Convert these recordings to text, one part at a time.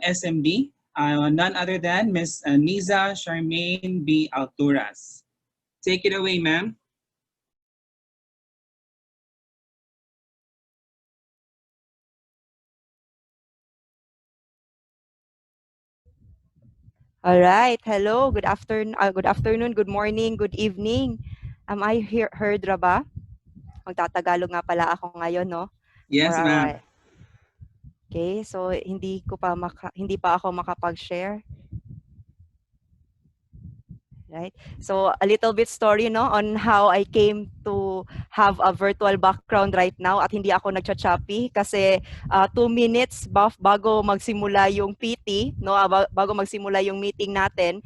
SMD, none other than Ms. Niza Charmaine B. Alturas. Take it away, ma'am. All right. Hello. Good afternoon. Good morning. Good evening. Am I heard ra ba? Magtatagalog nga pala ako ngayon, no? Yes, ma'am. Alright. Okay. So hindi pa ako makapag-share. Right? So a little bit story no on how I came to have a virtual background right now at hindi ako nagcha-choppy kasi 2 minutes bago magsimula yung PT, no, bago magsimula yung meeting natin,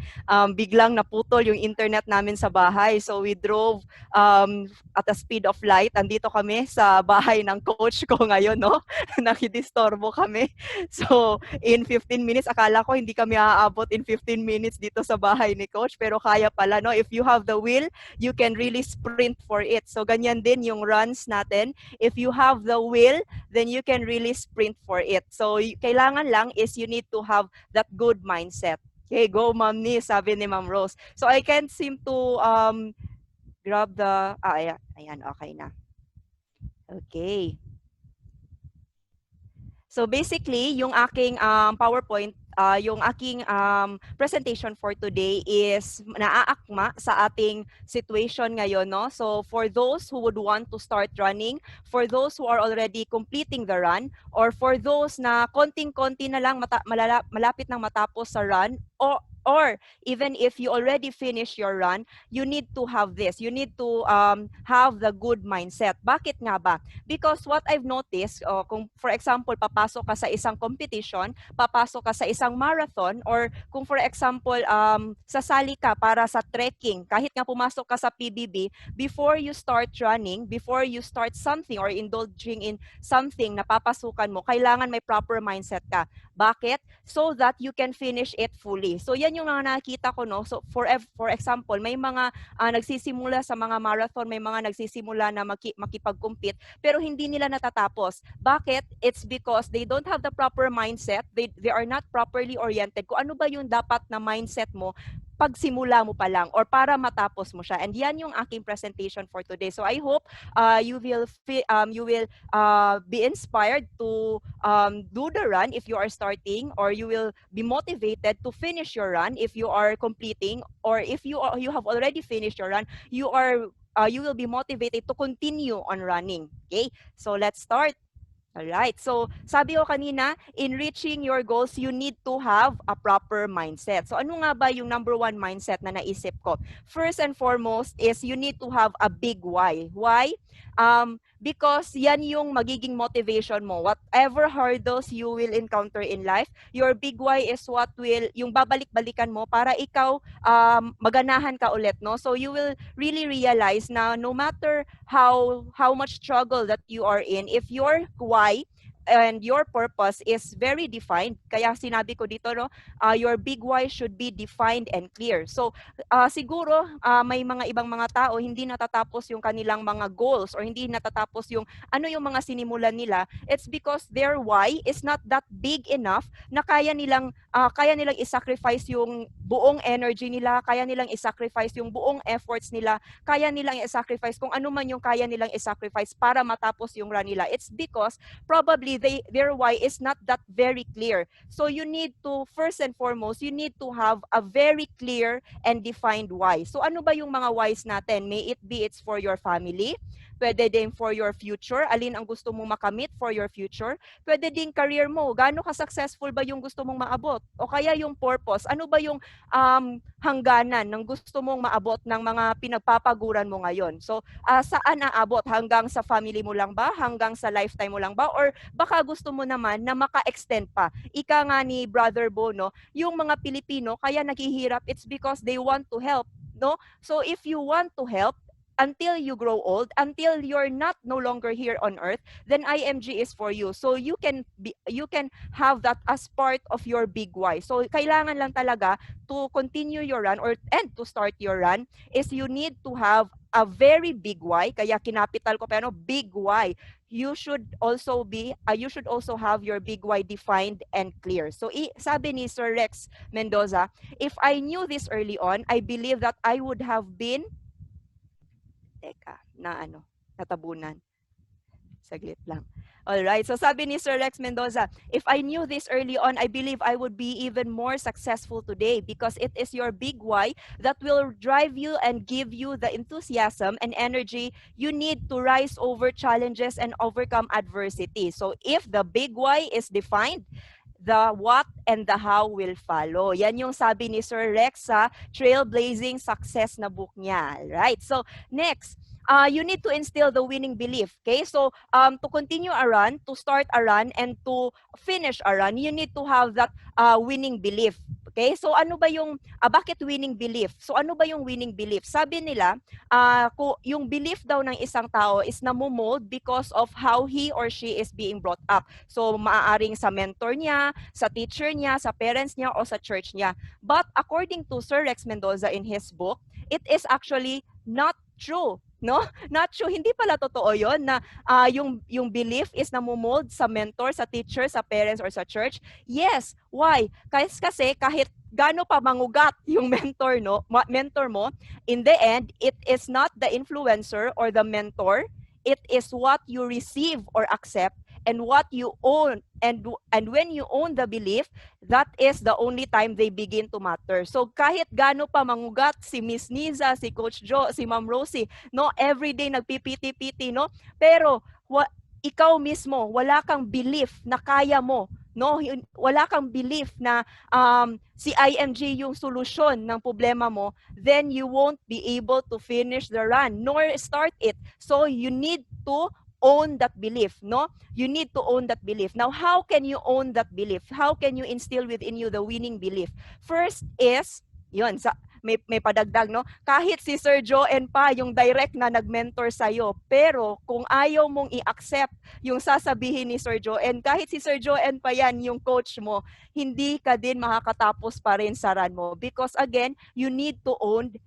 biglang naputol yung internet namin sa bahay. So we drove at a speed of light. Andito kami sa bahay ng coach ko ngayon, no? Nakidistorbo kami. So in 15 minutes, akala ko hindi kami aabot in 15 minutes dito sa bahay ni coach, pero kaya pala, no? If you have the will, you can really sprint for it. So ganyan din yung runs natin. If you have the will, then you can really sprint for it. So kailangan lang is you need to have that good mindset. Okay, go Ma'am Ni, sabi ni Ma'am Rose. So I can't seem to grab the ayan, okay na. Okay. So basically, yung aking PowerPoint, yung aking presentation for today is naaakma sa ating situation ngayon, no? So for those who would want to start running, for those who are already completing the run, or for those na konting-konti na lang malapit nang matapos sa run, or even if you already finish your run, you need to have this. You need to have the good mindset. Bakit nga ba? Because what I've noticed, kung for example, papasok ka sa isang competition, papasok ka sa isang marathon, or kung for example, sasali ka para sa trekking, kahit nga pumasok ka sa PBB, before you start running, before you start something or indulging in something na papasukan mo, kailangan may proper mindset ka. Bakit? So that you can finish it fully. So yan yung nakikita ko, no? So for example, may mga nagsisimula sa mga marathon, may mga nagsisimula na makipag-compete, pero hindi nila natatapos. Bakit? It's because they don't have the proper mindset. They are not properly oriented. Kung ano ba yung dapat na mindset mo pagsimula mo pa lang or para matapos mo siya. And yan yung aking presentation for today. So I hope you will be inspired to do the run if you are starting, or you will be motivated to finish your run if you are completing, or if you have already finished your run, you will be motivated to continue on running. Okay, so let's start. Alright, so sabi ko kanina, in reaching your goals, you need to have a proper mindset. So ano nga ba yung number one mindset na naisip ko? First and foremost is you need to have a big why. Why? Because yan yung magiging motivation mo. Whatever hurdles you will encounter in life, your big why is what will, yung babalik-balikan mo para ikaw maganahan ka ulit, no? So you will really realize na no matter how much struggle that you are in, if your why and your purpose is very defined, kaya sinabi ko dito, no, your big why should be defined and clear. So siguro may mga ibang mga tao hindi natatapos yung kanilang mga goals or hindi natatapos yung mga sinimulan nila. It's because their why is not that big enough na kaya nilang i-sacrifice yung buong energy nila, kaya nilang i-sacrifice yung buong efforts nila, kaya nilang i-sacrifice kung ano man yung kaya nilang i-sacrifice para matapos yung run nila. It's because probably their why is not that very clear. So you need to, first and foremost, you need to have a very clear and defined why. So ano ba yung mga whys natin? May it be it's for your family, pwede din for your future, alin ang gusto mong makamit for your future, pwede din career mo, gaano ka-successful ba yung gusto mong maabot, o kaya yung purpose, ano ba yung hangganan ng gusto mong maabot ng mga pinagpapaguran mo ngayon. So saan aabot? Hanggang sa family mo lang ba? Hanggang sa lifetime mo lang ba? Or baka gusto mo naman na maka-extend pa. Ika nga ni Brother Bo, no, yung mga Pilipino kaya naghihirap, it's because they want to help, no? So if you want to help until you grow old, until you're no longer here on earth, then IMG is for you. So you can have that as part of your big why. So kailangan lang talaga to continue your run and to start your run is you need to have a very big why, kaya kinapital ko pero big why. You should also have your big why defined and clear. So sabi ni Sir Rex Mendoza, if I knew this early on, I believe that I would have been natabunan. Saglit lang. All right. So sabi ni Sir Rex Mendoza, if I knew this early on, I believe I would be even more successful today because it is your big why that will drive you and give you the enthusiasm and energy you need to rise over challenges and overcome adversity. So if the big why is defined, the what and the how will follow. Yan yung sabi ni Sir Rex sa Trailblazing Success na book niya. Right. So next, you need to instill the winning belief. Okay? So to continue a run, to start a run, and to finish a run, you need to have that winning belief. Okay? So ano ba yung, bakit winning belief? So ano ba yung winning belief? Sabi nila, yung belief daw ng isang tao is namomold because of how he or she is being brought up. So maaaring sa mentor niya, sa teacher niya, sa parents niya, o sa church niya. But according to Sir Rex Mendoza in his book, it is actually not true. No? Not true. Hindi pala totoo yon na yung belief is namomold sa mentor, sa teacher, sa parents, or sa church. Yes. Why? Kasi kahit gaano pa mangugat yung mentor mo, in the end, it is not the influencer or the mentor. It is what you receive or accept and what you own. And when you own the belief, that is the only time they begin to matter. So kahit gaano pa mangugat si Miss Niza, si Coach Joe, si Ma'am Rosie, no, everyday nagpipiti-piti, no? Pero ikaw mismo, wala kang belief na kaya mo, no? Wala kang belief na si IMG yung solusyon ng problema mo, then you won't be able to finish the run nor start it. So you need to own that belief, no? You need to own that belief. Now, how can you own that belief? How can you instill within you the winning belief? First is, yun, may padagdag, no? Kahit si Sir 𝙗𝙗𝙗 pa yung direct na nag-mentor sa'yo, pero kung ayaw mong i-accept yung sasabihin ni Sir 𝙗𝙗𝙗, kahit si Sir 𝙗𝙗𝙗 pa yan, yung coach mo, hindi ka din makakatapos pa rin sa run mo. Because again, you need to own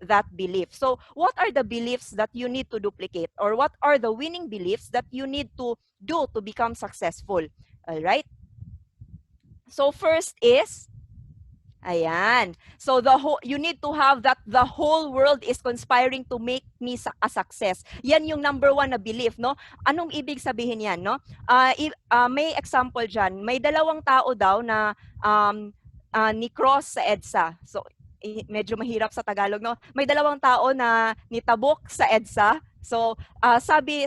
that belief. So what are the beliefs that you need to duplicate, or what are the winning beliefs that you need to do to become successful? All right? So first is, ayan. So you need to have that the whole world is conspiring to make me a success. Yan yung number one na belief, no? Anong ibig sabihin yan, no? May example dyan. May dalawang tao daw na ni-cross sa EDSA. So medyo mahirap sa Tagalog, no? May dalawang tao na nitabok sa EDSA. So, sabi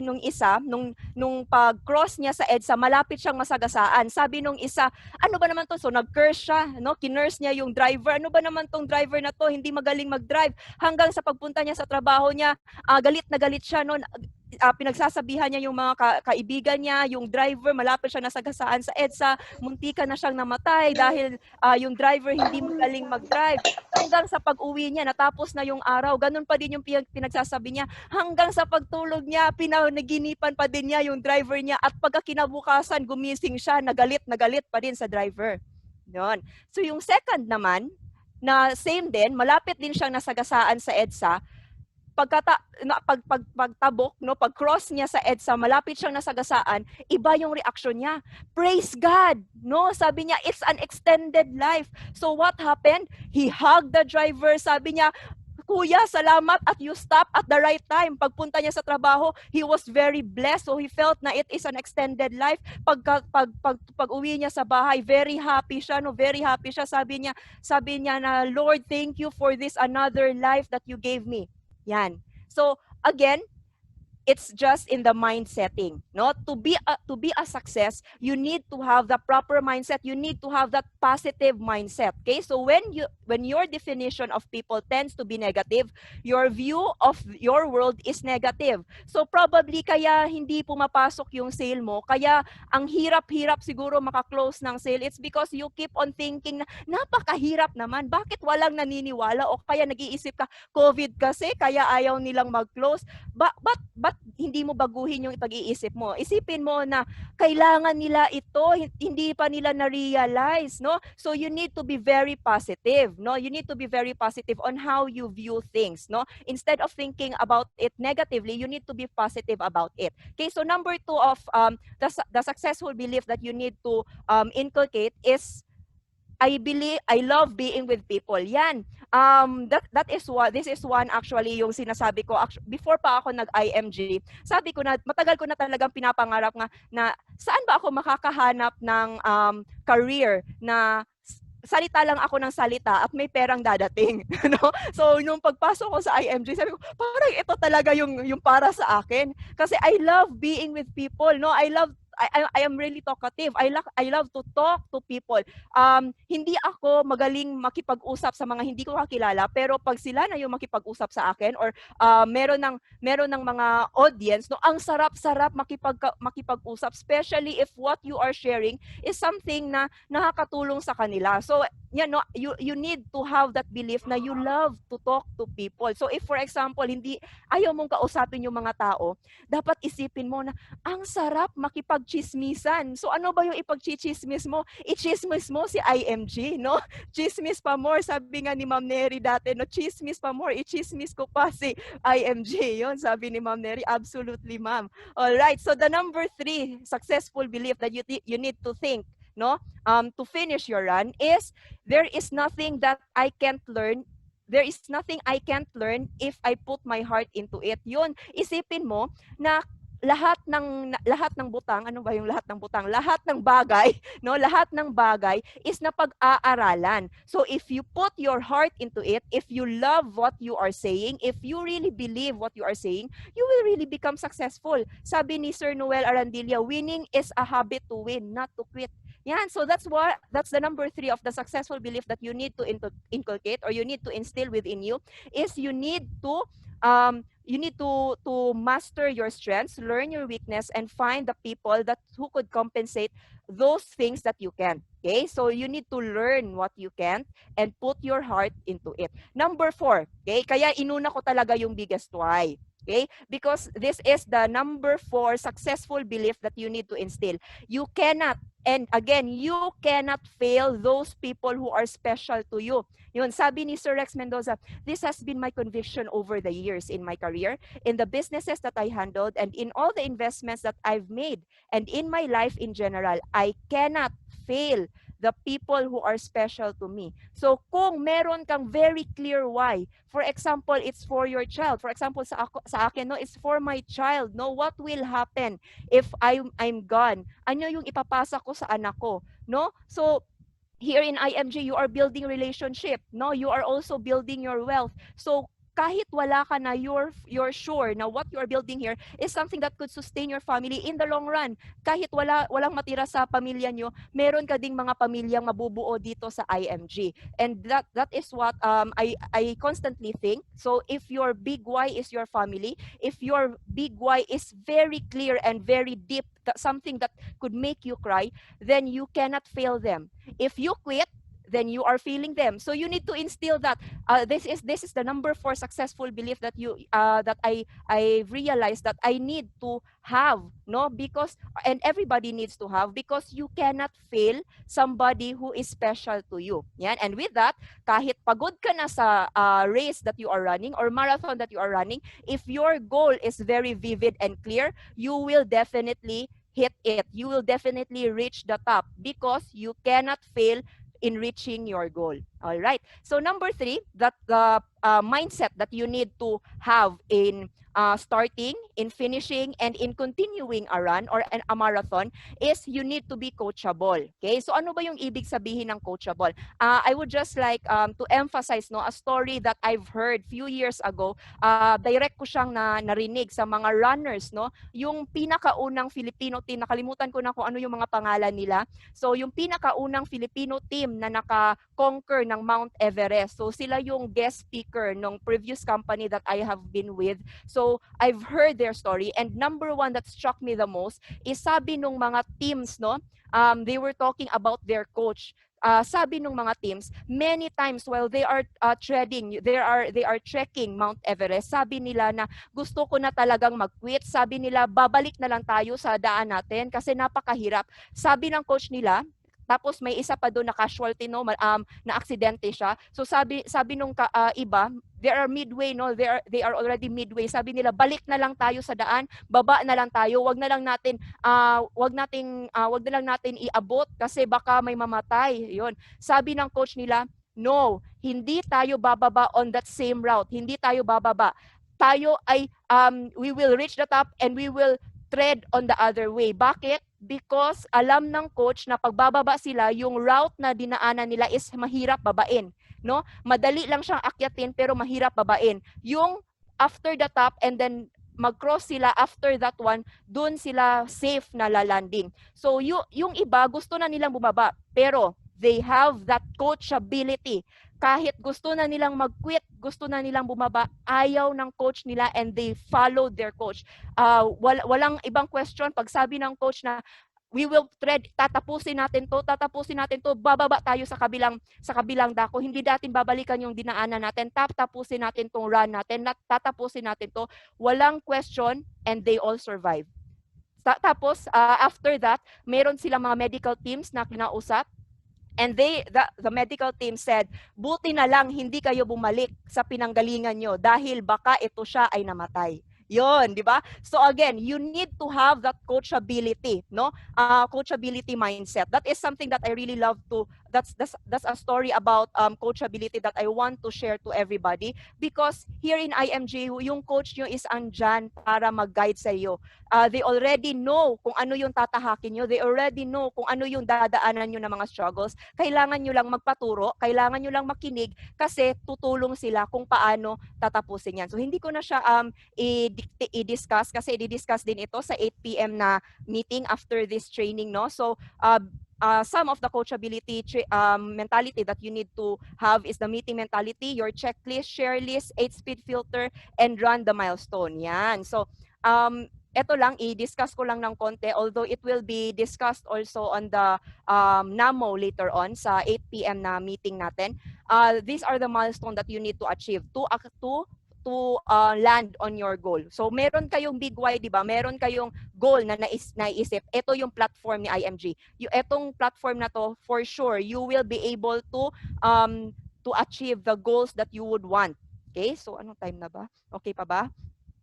nung isa, nung pag-cross niya sa EDSA, malapit siyang masagasaan. Sabi nung isa, ano ba naman to? So, nag-curse siya, no? Kinurse niya yung driver. Ano ba naman tong driver na to? Hindi magaling mag-drive. Hanggang sa pagpunta niya sa trabaho niya, galit na galit siya, no? Pinagsasabihan niya yung mga kaibigan niya, yung driver, malapit siya nasagasaan sa EDSA, muntika na siyang namatay dahil yung driver hindi magaling mag-drive. Hanggang sa pag-uwi niya, natapos na yung araw, ganun pa din yung pinagsasabi niya. Hanggang sa pagtulog niya, pinanaginipan pa din niya yung driver niya, at pagka kinabukasan, gumising siya, na galit pa din sa driver. Yun. So yung second naman, na same din, malapit din siyang nasagasaan sa EDSA, pagtabok, no, pag-cross niya sa EDSA, malapit siyang nasagasaan, iba yung reaction niya. Praise God! No, sabi niya, it's an extended life. So what happened? He hugged the driver. Sabi niya, Kuya, salamat at you stopped at the right time. Pagpunta niya sa trabaho, he was very blessed. So he felt na it is an extended life. Pag-uwi niya sa bahay, very happy siya, no? Very happy siya. Sabi niya na, Lord, thank you for this another life that you gave me. Yan. So again, it's just in the mind setting, no? To be a success, you need to have the proper mindset. You need to have that positive mindset. Okay? So when your definition of people tends to be negative, your view of your world is negative. So probably kaya hindi pumapasok yung sale mo, kaya ang hirap-hirap siguro maka-close ng sale. It's because you keep on thinking na napakahirap naman. Bakit walang naniniwala? O kaya nag-iisip ka, COVID kasi kaya ayaw nilang mag-close. But hindi mo baguhin yung pag-iisip mo. Isipin mo na kailangan nila ito, hindi pa nila na-realize, no? So you need to be very positive, no? You need to be very positive on how you view things, no? Instead of thinking about it negatively, you need to be positive about it. Okay, so number two of the successful belief that you need to inculcate is I love being with people. Yan. That is what, this is one actually yung sinasabi ko. Before pa ako nag-IMG, sabi ko na, matagal ko na talagang pinapangarap nga na saan ba ako makakahanap ng career na salita lang ako ng salita at may perang dadating. No? So, nung pagpasok ko sa IMG, sabi ko, parang ito talaga yung para sa akin. Kasi I love being with people. No? I am really talkative. I love to talk to people. Hindi ako magaling makipag-usap sa mga hindi ko kakilala, pero pag sila na yung makipag-usap sa akin or meron ng mga audience, no, ang sarap-sarap makipag-usap, especially if what you are sharing is something na nakakatulong sa kanila. So, no, you need to have that belief na you love to talk to people. So, if for example, ayaw mong kausapin yung mga tao, dapat isipin mo na ang sarap makipag-chismisan. So ano ba yung ipag-chismis mo? I-chismis mo si IMG, no? Chismis pa more, sabi nga ni Ma'am Neri dati, no? Chismis pa more, i-chismis ko pa si IMG. Yun, sabi ni Ma'am Neri, absolutely, ma'am. Alright, so the number 3 successful belief that you need to think, no? To finish your run is, there is nothing that I can't learn. There is nothing I can't learn if I put my heart into it. Yun, isipin mo na lahat ng butang, ano ba yung lahat ng butang? Lahat ng bagay, no? Lahat ng bagay is napag-aaralan. So if you put your heart into it, if you love what you are saying, if you really believe what you are saying, you will really become successful. Sabi ni Sir Noel Arandilla, winning is a habit to win, not to quit. Yan, so that's the number 3 of the successful belief that you need to inculcate or you need to instill within you, is you need to master your strengths, learn your weakness, and find the people who could compensate those things that you can. Okay, so you need to learn what you can and put your heart into it. Number 4, okay, kaya inuna ko talaga yung biggest why. Okay, because this is the number 4 successful belief that you need to instill. You cannot, and again, you cannot fail those people who are special to you. Yun, sabi ni Sir Rex Mendoza, this has been my conviction over the years in my career, in the businesses that I handled, and in all the investments that I've made, and in my life in general. I cannot fail the people who are special to me. So kung meron kang very clear why, for example, it's for your child. For example, sa akin, no, it's for my child. No, what will happen if I'm gone? Ano yung ipapasa ko sa anak ko? No? So here in IMG, you are building relationship. No, you are also building your wealth. So kahit wala ka na, you're sure na what you are building here is something that could sustain your family in the long run. Kahit walang matira sa pamilya nyo, meron ka ding mga pamilyang mabubuo dito sa IMG. And that is what I constantly think. So if your big why is your family, if your big why is very clear and very deep, something that could make you cry, then you cannot fail them. If you quit, then you are feeling them. So you need to instill that. This is the number 4 successful belief that I realized that I need to have, no, because, and everybody needs to have, because you cannot fail somebody who is special to you. Yan. And with that, kahit pagod ka na sa race that you are running or marathon that you are running, if your goal is very vivid and clear, you will definitely hit it. You will definitely reach the top because you cannot fail in reaching your goal. All right. So number 3, that the mindset that you need to have in starting, in finishing, and in continuing a run or a marathon is you need to be coachable. Okay? So ano ba yung ibig sabihin ng coachable? I would just like to emphasize, no, a story that I've heard few years ago. Direct ko siyang narinig sa mga runners, no? Yung pinakaunang Filipino team, nakalimutan ko na kung ano yung mga pangalan nila. So yung pinakaunang Filipino team na naka-conquer ng Mount Everest. So sila yung guest speaker ng previous company that I have been with. So I've heard their story, and number 1 that struck me the most is sabi nung mga teams, no, they were talking about their coach. sabi ng mga teams, many times while they are they are trekking Mount Everest, sabi nila na gusto ko na talagang mag-quit. Sabi nila, babalik na lang tayo sa daan natin kasi napakahirap. Sabi ng coach nila, tapos may isa pa doon na casualty, no, na aksidente siya. So sabi nung iba, they are midway, no, they are already midway. Sabi nila, balik na lang tayo sa daan, baba na lang tayo, wag na lang natin iabot kasi baka may mamatay. 'Yon. Sabi ng coach nila, no, hindi tayo bababa on that same route. Hindi tayo bababa. Tayo ay we will reach the top and we will tread on the other way. Bakit? Because alam ng coach na pagbababa sila, yung route na dinaanan nila is mahirap babain, no? Madali lang siyang akyatin pero mahirap babain. Yung after the top and then mag-cross sila after that one, dun sila safe na lalanding. So yung iba gusto na nilang bumaba, pero they have that coachability. Kahit gusto na nilang mag-quit, gusto na nilang bumaba, ayaw ng coach nila and they follow their coach. Walang ibang question. Pag sabi ng coach na, we will tread, tatapusin natin to, bababa tayo sa kabilang dako. Hindi natin babalikan yung dinaanan natin, tatapusin natin tong run natin, tatapusin natin to. Walang question and they all survive. Tapos, after that, meron silang mga medical teams na kinausap. And the medical team said, buti na lang hindi kayo bumalik sa pinanggalingan nyo dahil baka ito siya ay namatay. Yon, di ba? So again, you need to have that coachability, no? Coachability mindset. That is something that I really love to. That's a story about coachability that I want to share to everybody because here in IMG, yung coach nyo is andyan para mag-guide sa iyo. They already know kung ano yung tatahakin nyo. They already know kung ano yung dadaanan nyo ng mga struggles. Kailangan nyo lang magpaturo, kailangan nyo lang makinig kasi tutulong sila kung paano tatapusin yan. So hindi ko na siya i-discuss kasi i-discuss din ito sa 8 p.m. na meeting after this training, no? So some of the coachability mentality that you need to have is the meeting mentality, your checklist, share list, 8-speed filter, and run the milestone. Yan. So ito lang, i-discuss ko lang ng konti, although it will be discussed also on the NAMO later on sa 8 p.m. na meeting natin. These are the milestone that you need to achieve to land on your goal. So meron kayong big why, di ba? Meron kayong goal na naisip. Ito yung platform ni IMG. Etong platform na to, for sure, you will be able to achieve the goals that you would want. Okay? So anong time na ba? Okay pa ba?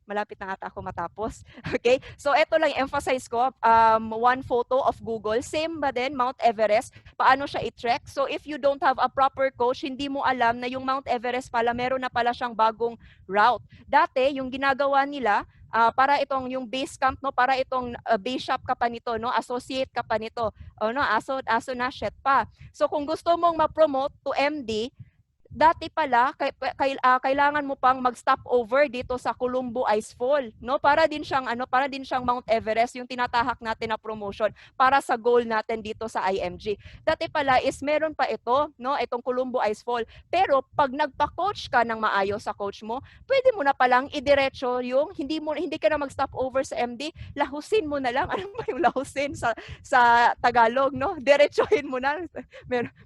Malapit na ata ako matapos. Okay? So, ito lang emphasize ko. One photo of Google. Same ba din, Mount Everest? Paano siya i-trek? So, if you don't have a proper coach, hindi mo alam na yung Mount Everest pala, meron na pala siyang bagong route. Dati, yung ginagawa nila, para itong yung base camp, no, para itong base shop ka pa nito, no, associate ka pa nito, no, aso na shit pa. So, kung gusto mong ma-promote to MD, dati pala kailangan mo pang mag-stop over dito sa Columbo Icefall, no? Para din siyang Mount Everest yung tinatahak natin na promotion para sa goal natin dito sa IMG. Dati pala is meron pa ito, no? Itong Columbo Icefall. Pero pag nagpa-coach ka ng maayos sa coach mo, pwede mo na palang idiretso yung hindi ka na mag-stop over sa MD, lahusin mo na lang. Ano ba yung lahusin sa Tagalog, no? Diretsuhin mo na.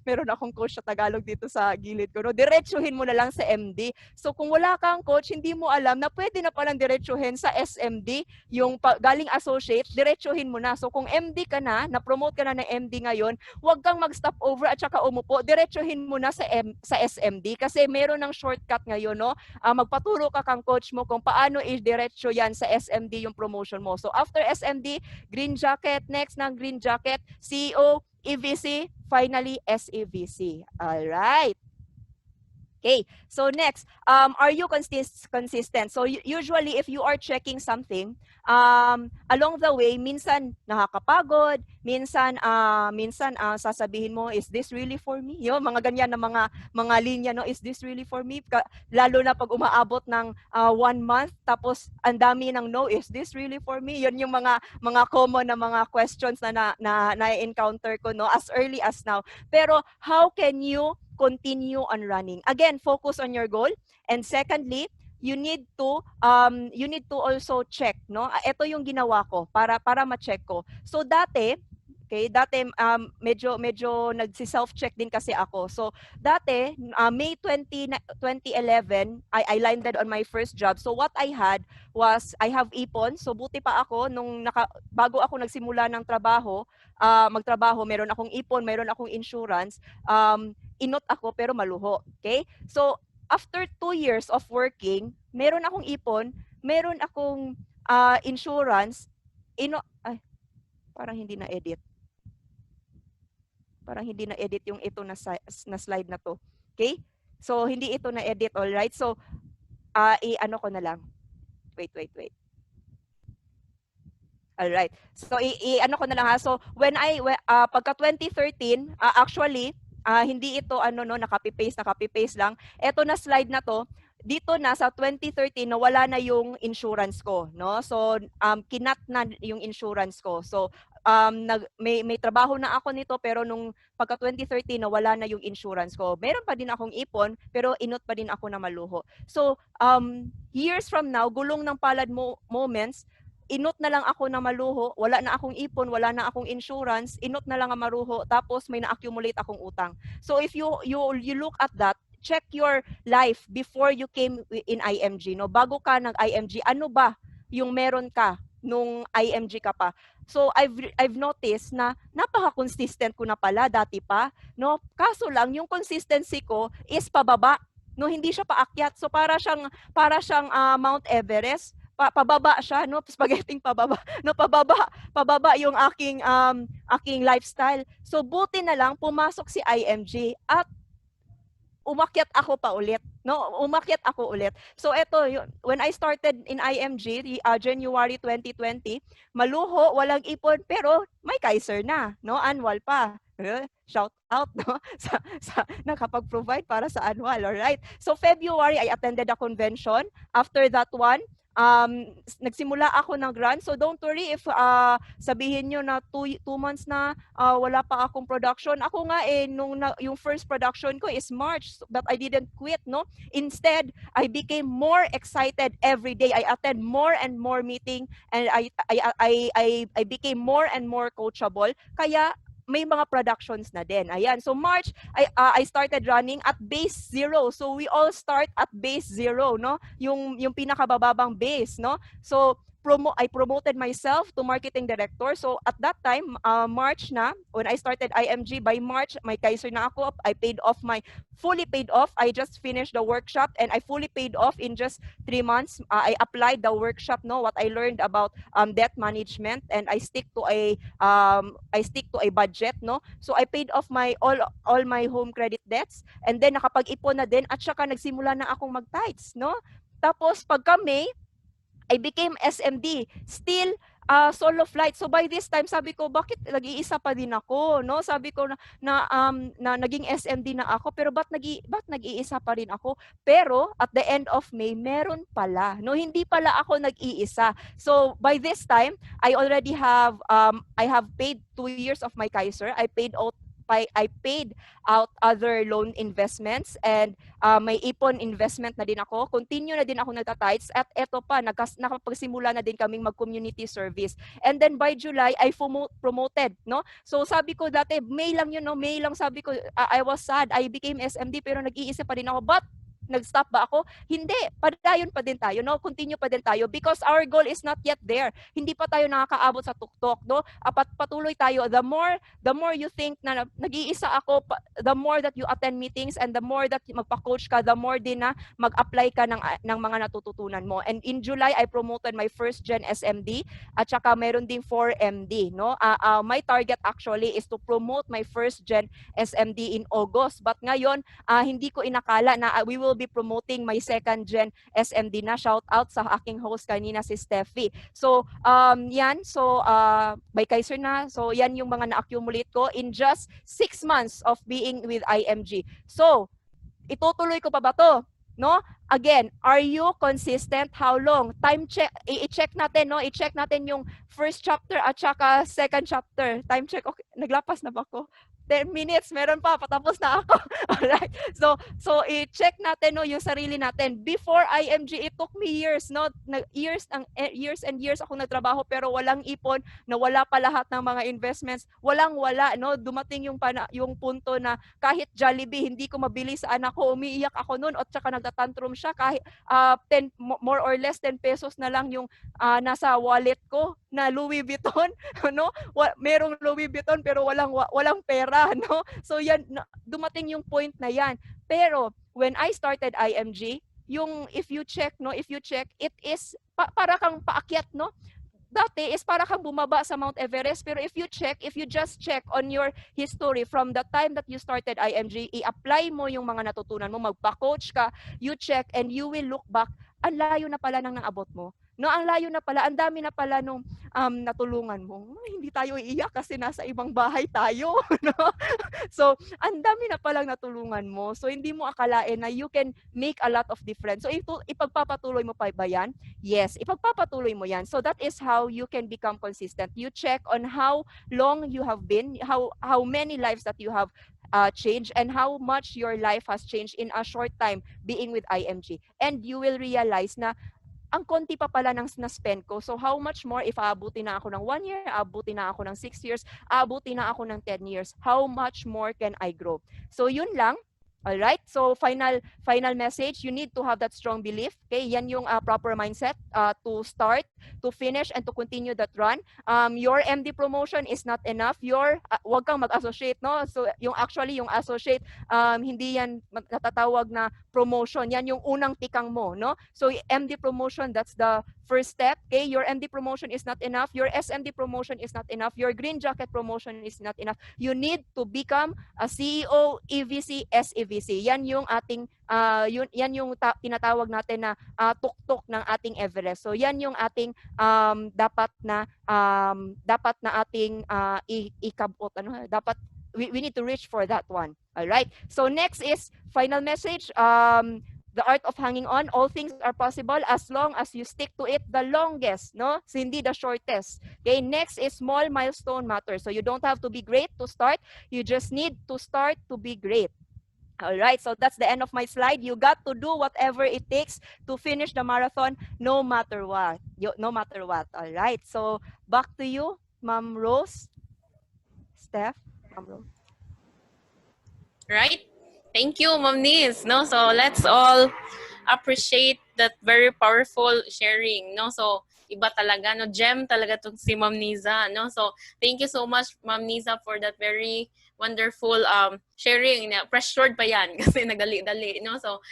Meron akong coach sa Tagalog dito sa gilid ko, no? Diretsuhin mo na lang sa MD. So kung wala kang coach, hindi mo alam na pwede na palang diretsuhin sa SMD, yung galing associate, diretsuhin mo na. So kung MD ka na-promote ka na ng MD ngayon, huwag kang mag-stop over at saka umupo, diretsuhin mo na sa SMD kasi meron ng shortcut ngayon, no? Magpaturo ka kang coach mo kung paano i-diretso yan sa SMD yung promotion mo. So after SMD, green jacket, next ng green jacket, CEO, EVC, finally SEVC. All right. Okay, so next, are you consistent? So usually if you are checking something, along the way, minsan nakakapagod, minsan sasabihin mo, is this really for me? Yung mga ganyan na mga linya, no, is this really for me? Lalo na pag umaabot ng 1 month, tapos ang dami ng no, is this really for me? Yun yung mga common na mga questions na encounter ko, no, as early as now. Pero how can you continue on running? Again, focus on your goal. And secondly, you need to also check, no? Ito yung ginawa ko para ma-check ko. So dati, Okay, dati medyo nagsi-self-check din kasi ako. So dati May 2011, I landed on my first job. So what I had was I have ipon. So buti pa ako nung bago ako nagsimula ng trabaho, magtrabaho, meron akong ipon, meron akong insurance. Inot ako pero maluho. Okay? So after 2 years of working, meron akong ipon, meron akong insurance, ay, parang hindi na-edit. Parang hindi na-edit yung ito na slide na to. Okay? So, hindi ito na-edit, alright? So, i-ano ko na lang. Wait. Alright. So, i-ano ko na lang ha. So, pagka 2013, actually, hindi ito nakapi-paste lang. Ito na slide na to, dito na sa 2013 nawala na yung insurance ko, no? So, kinat na yung insurance ko. So, may trabaho na ako nito pero nung pagka 2013 nawala na yung insurance ko. Meron pa din akong ipon pero inot pa din ako na maluho. So, years from now, gulong ng palad moments, inot na lang ako na maluho, wala na akong ipon, wala na akong insurance, inot na lang ang maruho, tapos may na-accumulate akong utang. So if you look at that, check your life before you came in IMG, no? Bago ka nag-IMG, ano ba yung meron ka nung IMG ka pa? So I've noticed na napaka-consistent ko na pala dati pa, no? Kaso lang yung consistency ko is pababa, no? Hindi siya paakyat. So para siyang Mount Everest. Pababa siya, no? Spaghetti pababa, no? Pababa yung aking lifestyle. So buti na lang pumasok si IMG at umakyat ako pa ulit, no? Umakyat ako ulit. So ito, when I started in IMG, January 2020, maluho, walang ipon, pero may Kaiser na, no? Annual pa. Shout out, no? sa nakapag-provide para sa annual, alright? So February, I attended a convention. After that one, nagsimula ako ng grant. So don't worry if sabihin nyo na 2 months na wala pa akong production. Ako nga yung first production ko is March, but I didn't quit, no? Instead, I became more excited every day. I attend more and more meeting and I became more and more coachable. Kaya may mga productions na din. Ayan. So March, I started running at base 0. So we all start at base 0, no? Yung pinakabababang base, no? So I promoted myself to marketing director. So at that time, March na, when I started IMG, by March, may Kaiser na ako. I fully paid off. I just finished the workshop and I fully paid off in just 3 months. I applied the workshop, no, what I learned about debt management, and I stick to a budget, no. So I paid off all my home credit debts, and then nakapag-ipon na din at saka nagsimula na akong mag-tights, no. Tapos pagka May, I became SMD. Still solo flight. So by this time, sabi ko, bakit nag-iisa pa din ako, no? Sabi ko na naging SMD na ako, pero ba't nag-iisa pa rin ako? Pero at the end of May, meron pala, no? Hindi pala ako nag-iisa. So by this time, I already have I have paid 2 years of my Kaiser. I paid out other loan investments, and may ipon investment na din ako. Continue na din ako nagtatights, at eto pa, nakapagsimula na din kaming mag-community service. And then by July, I promoted, no? So sabi ko dati, May lang yun, no? May lang, sabi ko, I was sad. I became SMD pero nag-iisip pa din ako, but nag-stop ba ako? Hindi. Padayon pa din tayo, no? Continue pa din tayo because our goal is not yet there. Hindi pa tayo nakakaabot sa tuktok, no? Patuloy tayo. The more you think na nag-iisa ako, the more that you attend meetings and the more that magpa-coach ka, the more din na mag-apply ka ng mga natututunan mo. And in July, I promoted my first gen SMD at saka meron ding 4MD, no? My target actually is to promote my first gen SMD in August. But ngayon, hindi ko inakala na we will be promoting my second gen SMD na. Shout out sa aking host kanina, si Steffi. So yan, so by Kaiser na, so yan yung mga na-accumulate ko in just 6 months of being with IMG. So itutuloy ko pa ba to? No? Again, are you consistent? How long? Time check, i-check natin, no? I-check natin yung first chapter at saka second chapter. Time check, okay, naglapas na ba ako? 10 minutes, meron pa, patapos na ako. Alright? So i-check natin, no, yung sarili natin. Before IMG, it took me years, no? Years and years ako nagtrabaho pero walang ipon, nawala pa lahat ng mga investments, walang-wala, no? Dumating yung punto na kahit Jollibee, hindi ko mabili sa anak ko, umiiyak ako noon at saka nagtatantrum siya kahit 10 more or less 10 pesos na lang yung nasa wallet ko na Louis Vuitton, no? Merong Louis Vuitton pero walang pera, no? So yan, dumating yung point na yan. Pero when I started IMG, yung if you check, it is para kang paakyat, no? Dati is para kang bumaba sa Mount Everest, pero if you just check on your history from the time that you started IMG, i-apply mo yung mga natutunan mo, magpa-coach ka, you check and you will look back, ang layo na pala nang naabot mo. No, ang layo na pala, ang dami na pala nung natulungan mo. Hindi tayo iiyak kasi nasa ibang bahay tayo, no? So, ang dami na palang natulungan mo. So, hindi mo akalain na you can make a lot of difference. So, ipagpapatuloy mo pa ba yan? Yes, ipagpapatuloy mo yan. So, that is how you can become consistent. You check on how long you have been, how many lives that you have changed, and how much your life has changed in a short time being with IMG. And you will realize na ang konti pa pala ng na-spend ko. So how much more if aabutin na ako ng 1 year, aabutin na ako ng 6 years, aabutin na ako ng 10 years, how much more can I grow? So yun lang. All right? So final message, you need to have that strong belief. Okay? Yan yung proper mindset to start, to finish, and to continue that run. Your MD promotion is not enough. Wag kang mag-associate, no? So yung associate, hindi yan natatawag na promotion. Yan yung unang tikang mo, no? So MD promotion, that's the first step. Okay? Your MD promotion is not enough. Your SMD promotion is not enough. Your green jacket promotion is not enough. You need to become a CEO, EVC, SEVC. Yan yung ating yan yung tinatawag natin na tuktok ng ating Everest. So yan yung ating dapat na ating ikabot, dapat we need to reach for that one. All right? So next is final message. The art of hanging on. All things are possible as long as you stick to it the longest, no? So hindi the shortest. Okay, next is small milestone matters. So you don't have to be great to start. You just need to start to be great. All right, so that's the end of my slide. You got to do whatever it takes to finish the marathon, no matter what. No matter what. All right, so back to you, Ma'am Rose. Steph, Ma'am Rose. Right? Thank you, Ma'am Nis. No, so let's all appreciate that very powerful sharing. No, so iba talaga, no, gem talaga tong si Ma'am Niza. No, so thank you so much, Ma'am Niza, for that very wonderful sharing. Pressured pa yan kasi nagali-dali. No, so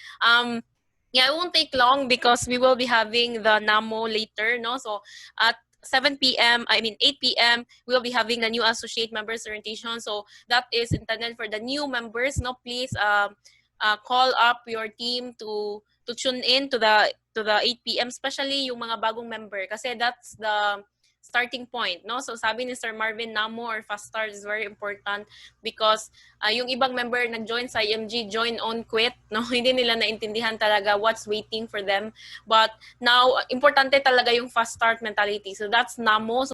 yeah, it won't take long because we will be having the NAMO later. No, so at 8 p.m, we'll be having the new associate members orientation. So that is intended for the new members. No, please call up your team to tune in to the 8 p.m, especially yung mga bagong member kasi that's the starting point, no? So sabi ni Sir Marvin, NAMO or fast start is very important because yung ibang member nag-join sa IMG, join on quit, no? Hindi nila naintindihan talaga what's waiting for them. But now, importante talaga yung fast start mentality. So that's NAMO.